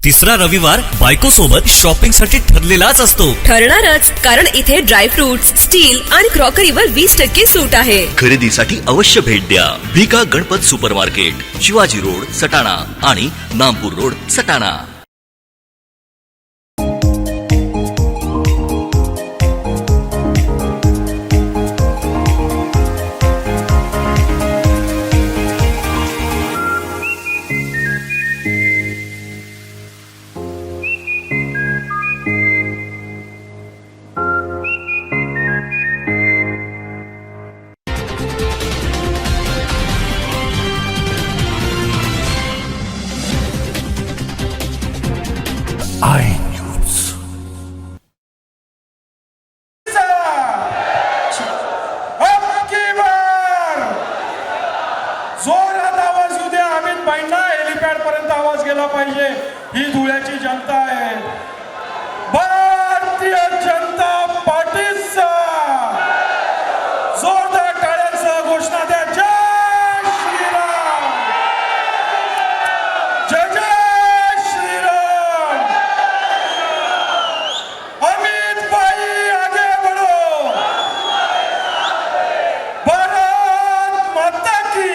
तिसरा रविवार बायको सोबत शॉपिंग साठी ठरलेलाच असतो. ठरणारच, कारण इथे ड्रायफ्रुट्स, स्टील आणि क्रॉकरीवर 20% सूट आहे. खरेदीसाठी अवश्य भेट द्या. Bhika Ganpat super market, Shivaji road Satana आणि नामपूर रोड सटाणा. जोरात आवाज येऊ द्या. अमित भाईंना हेलिपॅड पर्यंत आवाज गेला पाहिजे. ही धुळ्याची जनता आहे. भारतीय जनता पार्टीचा जोरदार टाळ्यांसह घोषणा द्या. जय श्रीराम, जय जय श्रीराम. अमित भाई आगे बढ़ो. भारत माता की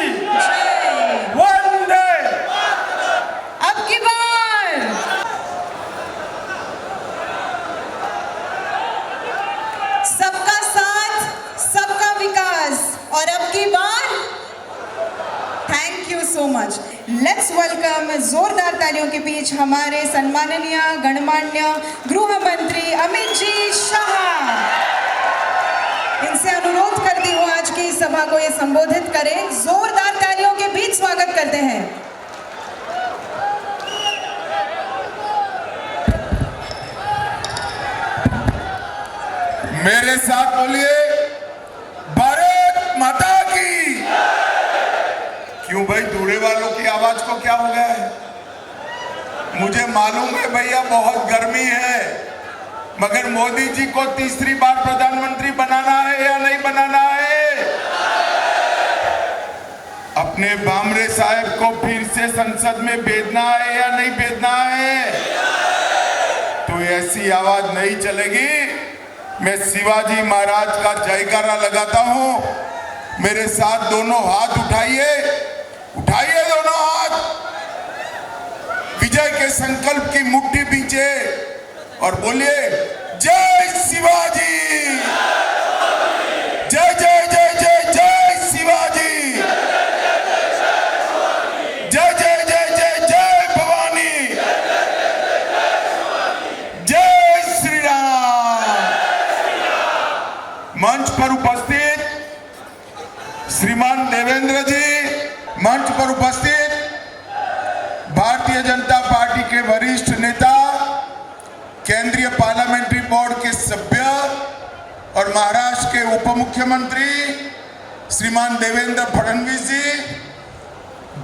वंदे. अब की बार सबका साथ, सबका विकास. और अब की बार thank you so much. Let's welcome जोरदार तालियों के बीच हमारे सम्माननीय गणमान्य गृह मंत्री अमित जी शाह. इनसे अनुरोध करती हूँ आज की सभा को ये संबोधित करें. जोरदार तालियों के बीच स्वागत करते हैं. मेरे साथ बोलिए, भारत माता की. क्यों भाई, दूल्हे वालों की आवाज को क्या हो गया है? मुझे मालूम है भैया बहुत गर्मी है, मगर मोदी जी को तीसरी बार प्रधानमंत्री बनाना है या नहीं बनाना है? अपने बामरे साहब को फिर से संसद में भेजना है या नहीं भेजना है? तो ऐसी आवाज नहीं चलेगी. मैं शिवाजी महाराज का जयकारा लगाता हूं. मेरे साथ दोनों हाथ उठाइए, उठाइए दोनों हाथ. विजय के संकल्प की मुट्ठी पीछे और बोलिए, जय शिवाजी, जय जय जय जय जय शिवाजी, जय जय जय जय जय भवानी, जय श्री राम. मंच पर उपस्थित श्रीमान देवेंद्र जी, मंच पर उपस्थित भारतीय जनता पार्टी के वरिष्ठ नेता, केंद्रीय पार्लियामेंट्री बोर्ड के सभ्य और महाराष्ट्र के उप मुख्यमंत्री श्रीमान देवेंद्र फडणवीस जी,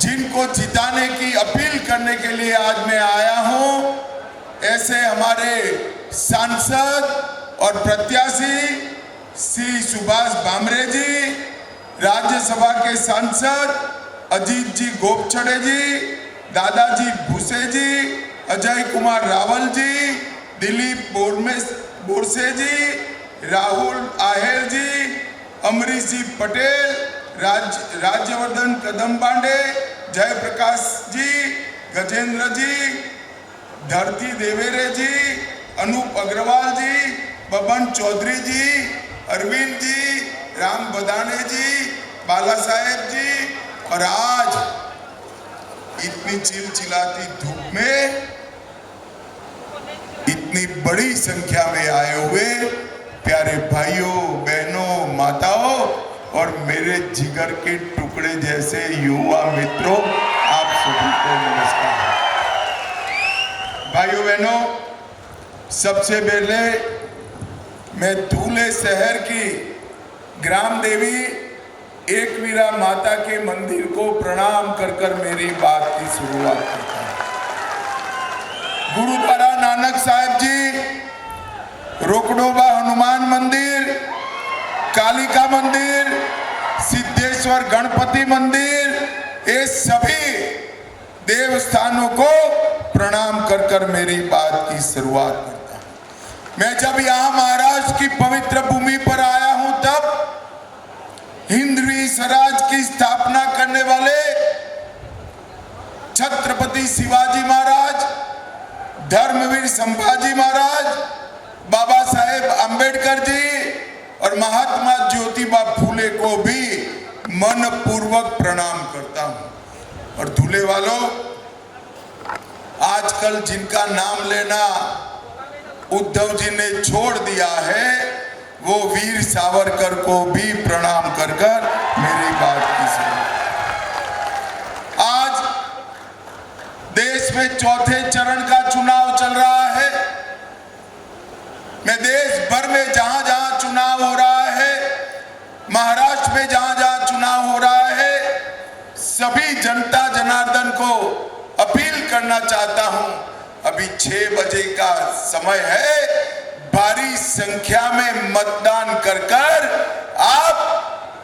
जिनको जिताने की अपील करने के लिए आज मैं आया हूं, ऐसे हमारे सांसद और प्रत्याशी श्री सुभाष भामरे जी, राज्यसभा के सांसद अजीत जी गोपछड़े जी, दादाजी भूसे जी, अजय कुमार रावल जी, दिलीप बोरसे जी, राहुल आहेर जी, अमरीश जी पटेल, राज्यवर्धन कदमबांडे, जयप्रकाश जी, गजेंद्र जी, धरती देवेरे जी, अनूप अग्रवाल जी, बबन चौधरी जी, अरविंद जी, राम बदाने जी, बाला साहेब जी, और आज इतनी चिलचिलाती धूप में इतनी बड़ी संख्या में आए हुए प्यारे भाइयों, बहनों, माताओं और मेरे जिगर के टुकड़े जैसे युवा मित्रों, आप सभी को नमस्कार. भाइयों बहनों, सबसे पहले मैं धूले शहर की ग्राम देवी एकवीरा माता के मंदिर को प्रणाम कर कर मेरी बात की शुरुआत करता हूं. गुरुद्वारा नानक साहिब जी, रोकड़ोबा हनुमान मंदिर, कालिका मंदिर, सिद्धेश्वर गणपति मंदिर, ये सभी देवस्थानों को प्रणाम कर कर मेरी बात की शुरुआत करता हूं। मैं जब यहां महाराष्ट्र की पवित्र भूमि पर आया हूं तब हिंदवी स्वराज की स्थापना करने वाले छत्रपति शिवाजी महाराज, धर्मवीर संभाजी महाराज, बाबा साहेब अंबेडकर जी और महात्मा ज्योतिबा फूले को भी मनपूर्वक प्रणाम करता हूं। और दूल्हे वालों, आजकल जिनका नाम लेना उद्धव जी ने छोड़ दिया है, वो वीर सावरकर को भी प्रणाम कर कर मेरी बात की सुनो। आज देश में चौथे चरण का चुनाव चल रहा है। मैं देश भर में जहां जहां चुनाव हो रहा है, महाराष्ट्र में जहां जहां चुनाव हो रहा है, सभी जनता जनार्दन को अपील करना चाहता हूं, अभी 6 बजे का समय है, भारी संख्या में मतदान कर कर आप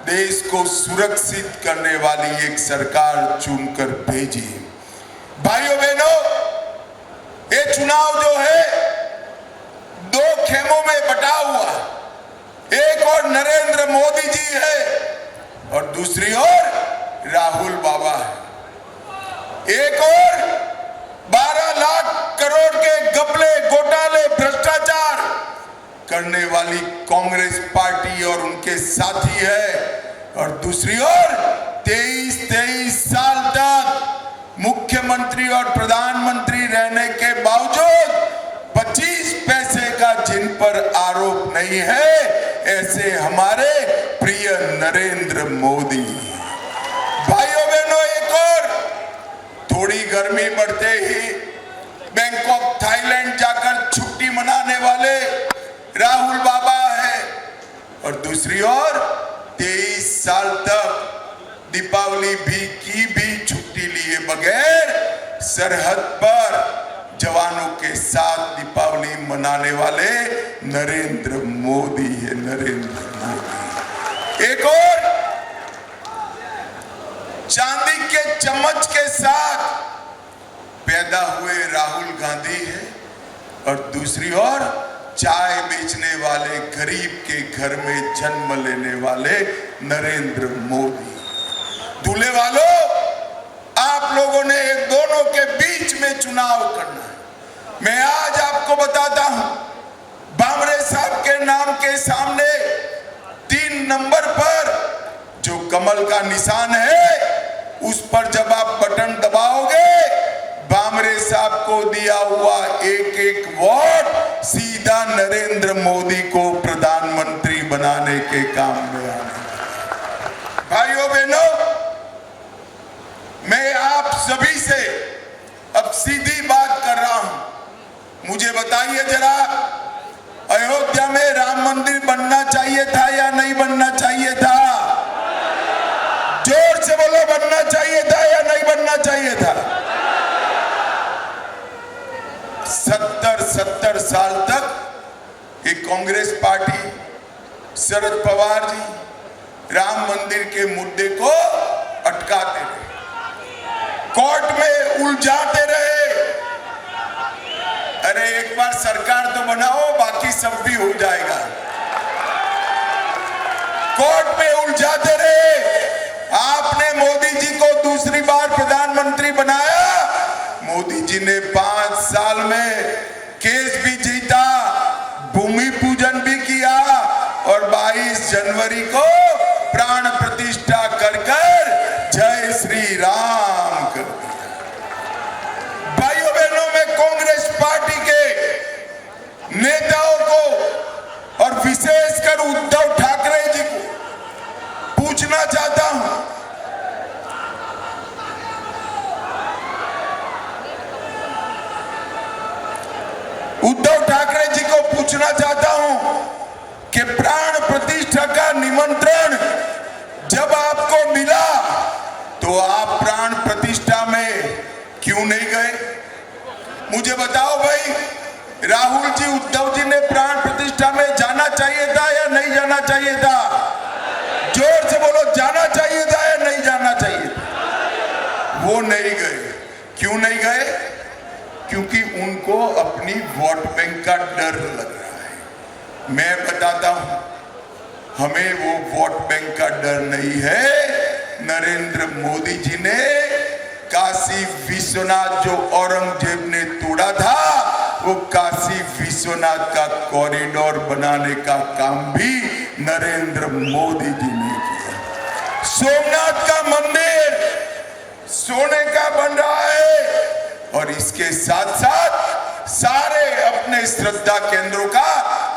देश को सुरक्षित करने वाली एक सरकार चुनकर भेजिए। भाइयों बहनों, ये चुनाव जो है 2 खेमों में बटा हुआ, एक और नरेंद्र मोदी जी है और दूसरी ओर राहुल बाबा है। एक और 12 लाख करोड़ के घपले, घोटाले, भ्रष्टाचार करने वाली कांग्रेस पार्टी और उनके साथी है और दूसरी ओर 23 साल तक मुख्यमंत्री और प्रधानमंत्री रहने के बावजूद 25 पैसे का जिन पर आरोप नहीं है, ऐसे हमारे प्रिय नरेंद्र मोदी। भाइयों बहनों, एक और थोड़ी गर्मी बढ़ते ही बैंकॉक थाईलैंड जाकर छुट्टी मनाने वाले राहुल बाबा है और दूसरी ओर 23 साल तक दीपावली की भी छुट्टी लिए बगैर सरहद पर जवानों के साथ दीपावली मनाने वाले नरेंद्र मोदी है। नरेंद्र मोदी एक और चांदी के चम्मच के साथ पैदा हुए राहुल गांधी है और दूसरी ओर चाय बेचने वाले गरीब के घर में जन्म लेने वाले नरेंद्र मोदी। दूल्हे वालों, आप लोगों ने एक दोनों के बीच में चुनाव करना है। मैं आज आपको बताता हूं, भामरे साहब के नाम के सामने 3 नंबर पर जो कमल का निशान है, उस पर जब आप बटन दबाओगे, भामरे साहब को दिया हुआ एक वोट सीधा नरेंद्र मोदी को प्रधानमंत्री बनाने के काम में आने। भाइयों बहनों, मैं आप सभी से अब सीधी बात कर रहा हूं। मुझे बताइए जरा, अयोध्या में राम मंदिर बनना चाहिए था या नहीं बनना चाहिए था? जोर से बोलो, बनना चाहिए था या नहीं बनना चाहिए था? 70 साल तक एक कांग्रेस पार्टी, शरद पवार जी राम मंदिर के मुद्दे को अटकाते रहे, कोर्ट में उलझाते रहे। अरे एक बार सरकार तो बनाओ, बाकी सब भी हो जाएगा। कोर्ट में उलझाते रहे। आपने मोदी जी को दूसरी बार प्रधानमंत्री बनाया। मोदी जी ने 5 साल में केस भी जीता, भूमि पूजन भी किया और 22 जनवरी को प्राण प्रतिष्ठा कर कर जय श्री राम कर दिया। भाइयों बहनों, मैं कांग्रेस पार्टी के नेताओं को और विशेषकर उद्धव ठाकरे जी को पूछना चाहता हूं, उद्धव ठाकरे जी को पूछना चाहता हूं कि प्राण प्रतिष्ठा का निमंत्रण जब आपको मिला तो आप प्राण प्रतिष्ठा में क्यों नहीं गए? मुझे बताओ भाई, राहुल जी, उद्धव जी ने प्राण प्रतिष्ठा में जाना चाहिए था या नहीं जाना चाहिए था? जोर से बोलो, जाना चाहिए था या नहीं जाना चाहिए था? वो नहीं गए। क्यों नहीं गए? क्योंकि उनको अपनी वोट बैंक का डर लग रहा है। मैं बताता हूं, हमें वो वोट बैंक का डर नहीं है। नरेंद्र मोदी जी ने काशी विश्वनाथ जो औरंगजेब ने तोड़ा था, वो काशी विश्वनाथ का कॉरिडोर बनाने का काम भी नरेंद्र मोदी जी ने किया। सोमनाथ का मंदिर सोने का बन रहा है और इसके साथ साथ सारे अपने श्रद्धा केंद्रों का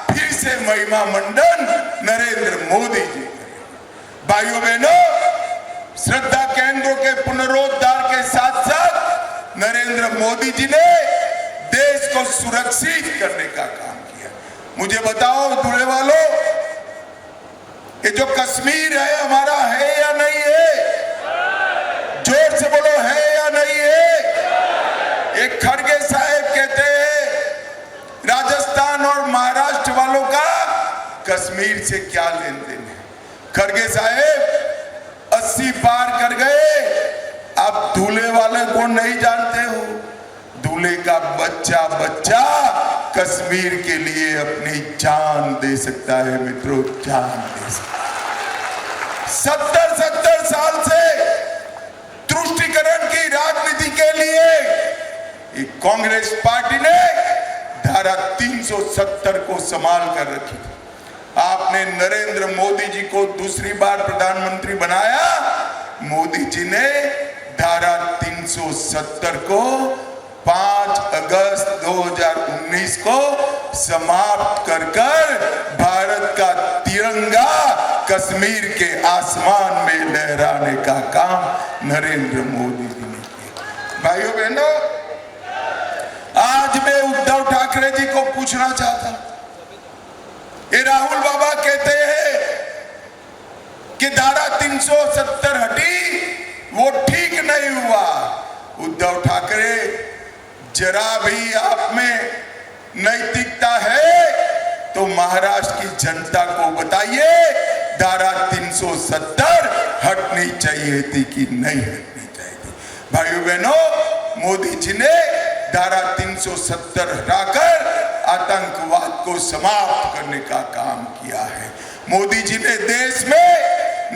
फिर से महिमा मंडन नरेंद्र मोदी जी। भाइयों बहनों, श्रद्धा केंद्रों के पुनरुद्धार के साथ साथ नरेंद्र मोदी जी ने देश को सुरक्षित करने का काम किया। मुझे बताओ दूल्हे वालों, ये जो कश्मीर है हमारा है या नहीं है? जोर से बोलो, है या नहीं है? एक खड़गे साहब कहते हैं राजस्थान और महाराष्ट्र वालों का कश्मीर से क्या लेन देन है। खड़गे साहब 80 पार कर गए, आप दूल्हे वाले को नहीं जानते हो। दूल्हे का बच्चा बच्चा कश्मीर के लिए अपनी जान दे सकता है मित्रों, जान दे सकता है। 70 साल से तुष्टीकरण की राजनीति के लिए कांग्रेस पार्टी ने धारा 370 को संभाल कर रखी थी। आपने नरेंद्र मोदी जी को दूसरी बार प्रधानमंत्री बनाया, मोदी जी ने धारा 370 को 5 अगस्त 2019 को समाप्त कर भारत का तिरंगा कश्मीर के आसमान में लहराने का काम नरेंद्र मोदी जी ने किया। भाइयों बहनों, आज मैं उद्धव ठाकरे जी को पूछना चाहता हूं, ये राहुल बाबा कहते हैं कि धारा 370 हटी, वो ठीक नहीं हुआ। उद्धव ठाकरे, जरा भी आप में नैतिकता है तो महाराष्ट्र की जनता को बताइए, धारा 370 हटनी चाहिए थी कि नहीं हटनी चाहिए थी। भाइयों बहनों, मोदी जी ने धारा 370 हटाकर आतंकवाद को समाप्त करने का काम किया है। मोदी जी ने देश में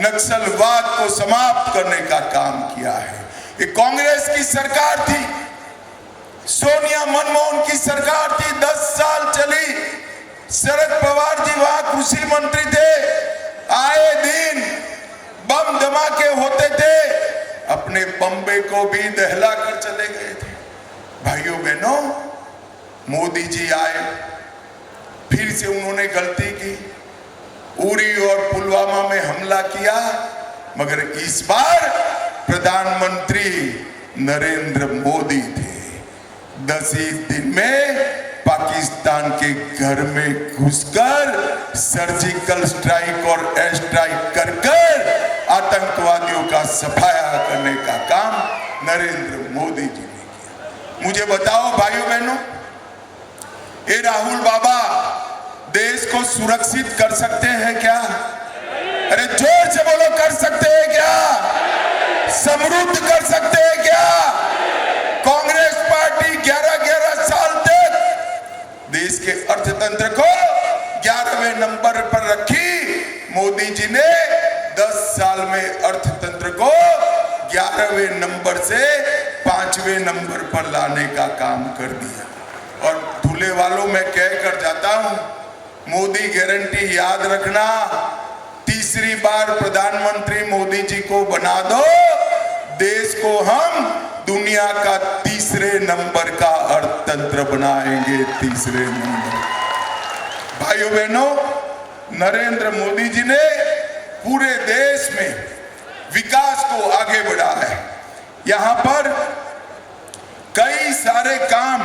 नक्सलवाद को समाप्त करने का काम किया है। ये कांग्रेस की सरकार थी, सोनिया मनमोहन की सरकार थी, 10 साल चली। शरद पवार जी वहां कृषि मंत्री थे, आए दिन बम धमाके होते थे, अपने बम्बे को भी दहला कर चले गए थे। भाइयों बहनों, मोदी जी आए, फिर से उन्होंने गलती की, उरी और पुलवामा में हमला किया, मगर इस बार प्रधानमंत्री नरेंद्र मोदी थे। 10 ही दिन में पाकिस्तान के घर में घुसकर सर्जिकल स्ट्राइक और एयर स्ट्राइक कर आतंकवादियों का सफाया करने का काम नरेंद्र मोदी जी ने किया। मुझे बताओ भाइयों बहनों, ये राहुल बाबा देश को सुरक्षित कर सकते हैं क्या? अरे जोर से बोलो, कर सकते हैं क्या? समृद्ध कर सकते हैं क्या? कांग्रेस पार्टी 11 साल तक देश के अर्थतंत्र को 11वें नंबर पर रखी। मोदी जी ने 10 साल में अर्थतंत्र को 11वें नंबर से 5वें नंबर पर लाने का काम कर दिया। और दूल्हे वालों, मैं कह कर जाता हूं, मोदी गारंटी याद रखना, तीसरी बार प्रधानमंत्री मोदी जी को बना दो, देश को हम दुनिया का तीसरे नंबर का अर्थतंत्र बनाएंगे, तीसरे नंबर। भाइयों बहनों, नरेंद्र मोदी जी ने पूरे देश में विकास को आगे बढ़ाया है। यहां पर कई सारे काम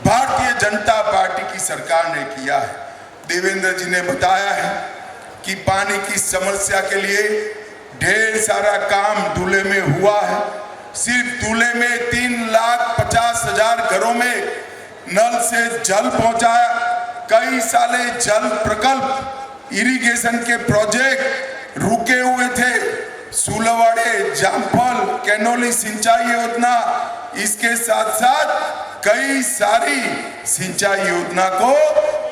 भारतीय जनता पार्टी की सरकार ने किया है। देवेंद्र जी ने बताया है कि पानी की समस्या के लिए ढेर सारा काम धुले में हुआ है। सिर्फ धुले में 3,50,000 घरों में नल से जल पहुंचाया। कई साले जल प्रकल्प, इरिगेशन के प्रोजेक्ट रुके हुए थे, सुलवाड़े जामफल कैनोली सिंचाई योजना, इसके साथ साथ कई सारी सिंचाई योजना को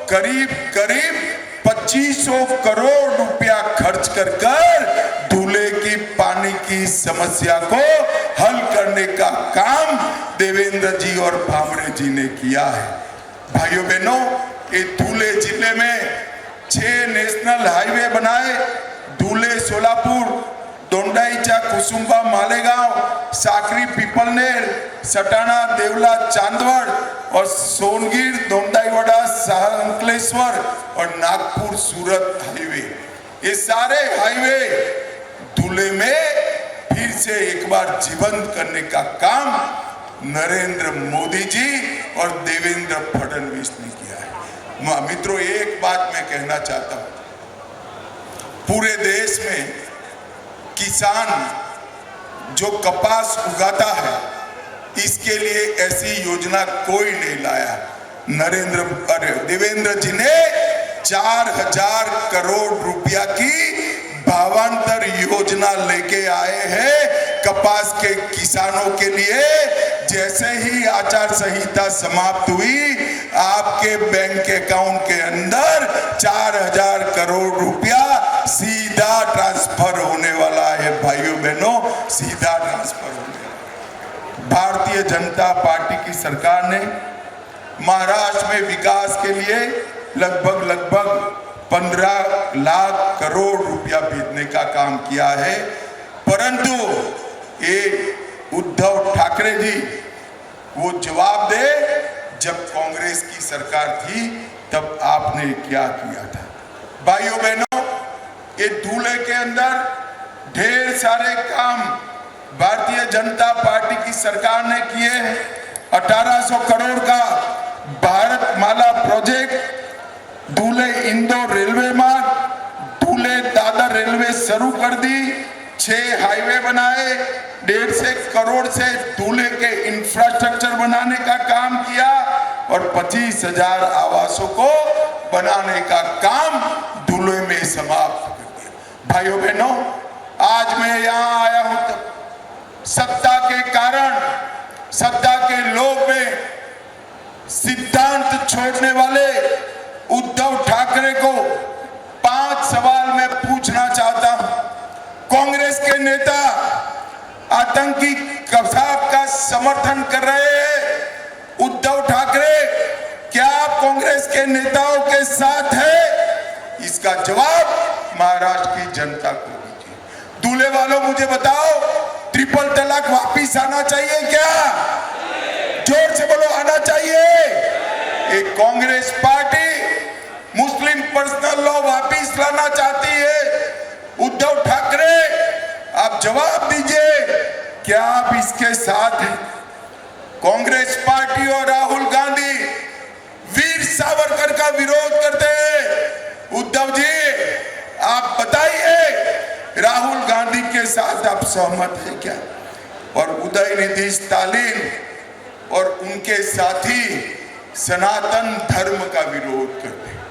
करीब करीब 2500 करोड़ रुपया खर्च कर दूल्हे की पानी की समस्या को हल करने का काम देवेंद्र जी और भामरे जी ने किया है। भाइयों बहनों, ये धुले जिले में 6 नेशनल हाईवे बनाए, धुले सोलापुर, दोंडाईचा कुसुम्बा मालेगांव, साकरी पीपलनेर, सटाणा देवला चांदवड़ और सोनगीर दोंडाईवाड़ा अंकलेश्वर और नागपुर सूरत हाईवे, ये सारे हाईवे धुले में फिर से एक बार जीवंत करने का काम नरेंद्र मोदी जी और देवेंद्र फडणवीस ने किया है। मित्रों, एक बात मैं कहना चाहता हूं, पूरे देश में किसान जो कपास उगाता है, इसके लिए ऐसी योजना कोई नहीं लाया। देवेंद्र जी ने 4000 करोड़ रुपया की भावांतर योजना लेके आए हैं कपास के किसानों के लिए। जैसे ही आचार संहिता समाप्त हुई, आपके बैंक अकाउंट के अंदर 4000 करोड़ रुपया सीधा ट्रांसफर होने वाला है। भाइयों बहनों, सीधा ट्रांसफर होने वाला है। भारतीय जनता पार्टी की सरकार ने महाराष्ट्र में विकास के लिए लगभग 15 लाख करोड़ रुपया भेजने का काम किया है, परंतु ये उद्धव ठाकरे जी वो जवाब दे, जब कांग्रेस की सरकार थी तब आपने क्या किया था। भाइयों बहनों, ये धुले के अंदर ढेर सारे काम भारतीय जनता पार्टी की सरकार ने किए। 1800 करोड़ का भारत माला प्रोजेक्ट, धुले इंदौर रेलवे मार्ग, धुले दादर रेलवे शुरू कर दी, 6 हाईवे बनाए, 150 करोड़ से धुले के इंफ्रास्ट्रक्चर बनाने का काम किया और 25,000 आवासों को बनाने का काम धुले में समाप्त कर दिया। भाइयों बहनों, आज मैं यहाँ आया हूं तब सत्ता के कारण, सत्ता के लोभ में सिद्धांत छोड़ने वाले उद्धव ठाकरे को 5 सवाल मैं पूछना चाहता हूं। कांग्रेस के नेता आतंकी कसाब का समर्थन कर रहे हैं। उद्धव ठाकरे, क्या आप कांग्रेस के नेताओं के साथ है? इसका जवाब महाराष्ट्र की जनता को दीजिए। दूल्हे वालों, मुझे बताओ, ट्रिपल तलाक वापिस आना चाहिए क्या? जोर से बोलो, आना चाहिए। एक कांग्रेस पार्टी मुस्लिम पर्सनल लॉ वापिस लाना चाहती है। उद्धव ठाकरे, आप जवाब दीजिए, क्या आप इसके साथ हैं? कांग्रेस पार्टी और राहुल गांधी वीर सावरकर का विरोध करते हैं। उद्धव जी, आप बताइए, राहुल गांधी के साथ आप सहमत हैं क्या? और उदयनिधि स्टालिन और उनके साथी सनातन धर्म का विरोध करते हैं।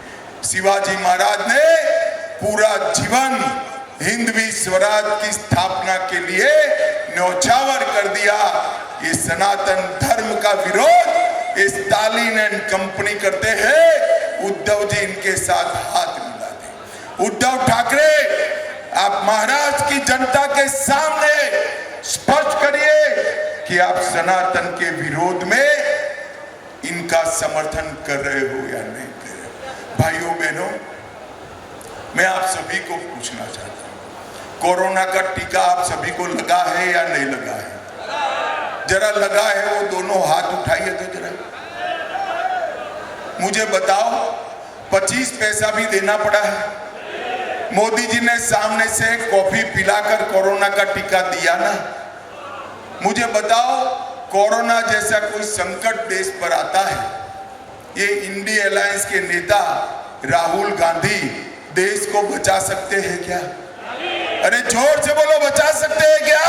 शिवाजी महाराज ने पूरा जीवन हिंदवी स्वराज की स्थापना के लिए न्यौछावर कर दिया। ये सनातन धर्म का विरोध ये स्टालिन एंड कंपनी करते हैं। उद्धव जी इनके साथ हाथ मिलाते। उद्धव ठाकरे, आप महाराष्ट्र की जनता के सामने स्पष्ट करिए कि आप सनातन के विरोध में इनका समर्थन कर रहे हो या नहीं कर रहे। भाइयों बहनों, मैं आप सभी को पूछना चाहता हूं, कोरोना का टीका आप सभी को लगा है या नहीं लगा है? जरा लगा है वो दोनों हाथ उठाइए तो जरा मुझे बताओ। 25 पैसा भी देना पड़ा है। मोदी जी ने सामने से कॉफी पिलाकर कोरोना का टीका दिया ना। मुझे बताओ, कोरोना जैसा कोई संकट देश पर आता है, ये इंडिया अलायंस के नेता राहुल गांधी देश को बचा सकते हैं क्या? अरे जोर से बोलो, बचा सकते हैं क्या?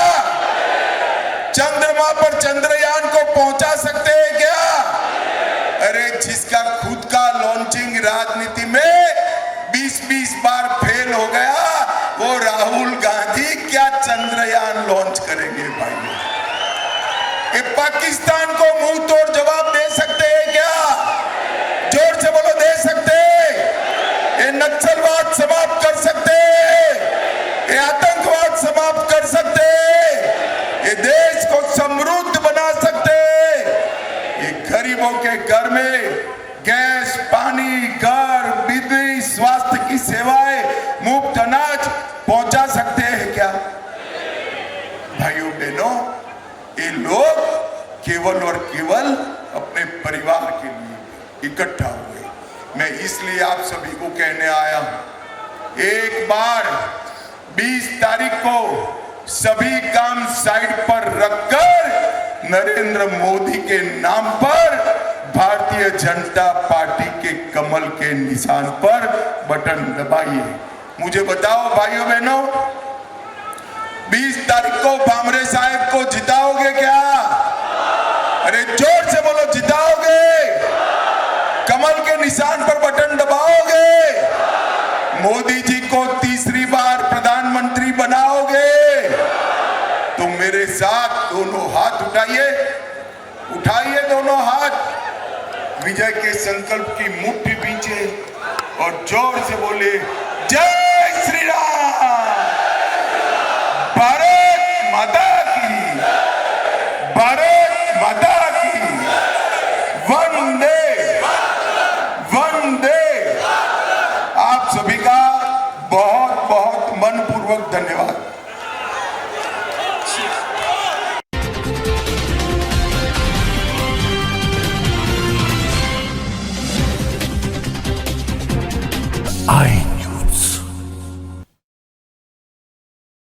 चंद्रमा पर चंद्रयान को पहुंचा सकते हैं क्या? अरे जिसका खुद का लॉन्चिंग राजनीति में 20-20 बार फेल हो गया, वो राहुल गांधी क्या ये पाकिस्तान को मुंह तोड़ जवाब दे सकते हैं क्या? जोर से बोलो, दे सकते हैं? ये नक्सलवाद समाप्त कर सकते हैं? ये आतंकवाद समाप्त कर सकते हैं? ये देश को समृद्ध बना सकते हैं? ये गरीबों के घर में गैस, पानी, घर, बिजली, स्वास्थ्य की सेवाएं, मुफ्त अनाज पहुंचा सकते हैं क्या? भाइयों बहनों, ये लोग केवल और केवल अपने परिवार के लिए इकट्ठा हुए। मैं इसलिए आप सभी को कहने आया हूं, एक बार 20 तारीख को सभी काम साइड पर रखकर नरेंद्र मोदी के नाम पर भारतीय जनता पार्टी के कमल के निशान पर बटन दबाइए। मुझे बताओ भाइयों बहनों, 20 तारीख को भामरे साहब को जिताओगे क्या? अरे जोर से बोलो, जिताओगे? कमल के निशान पर बटन दबाओगे? मोदी जी को तीसरी बार प्रधानमंत्री बनाओगे? तो मेरे साथ दोनों हाथ उठाइए, उठाइए दोनों हाथ, विजय के संकल्प की मुट्ठी पीछे और जोर से बोले, जय श्री राम, भारत माता की, भारत माता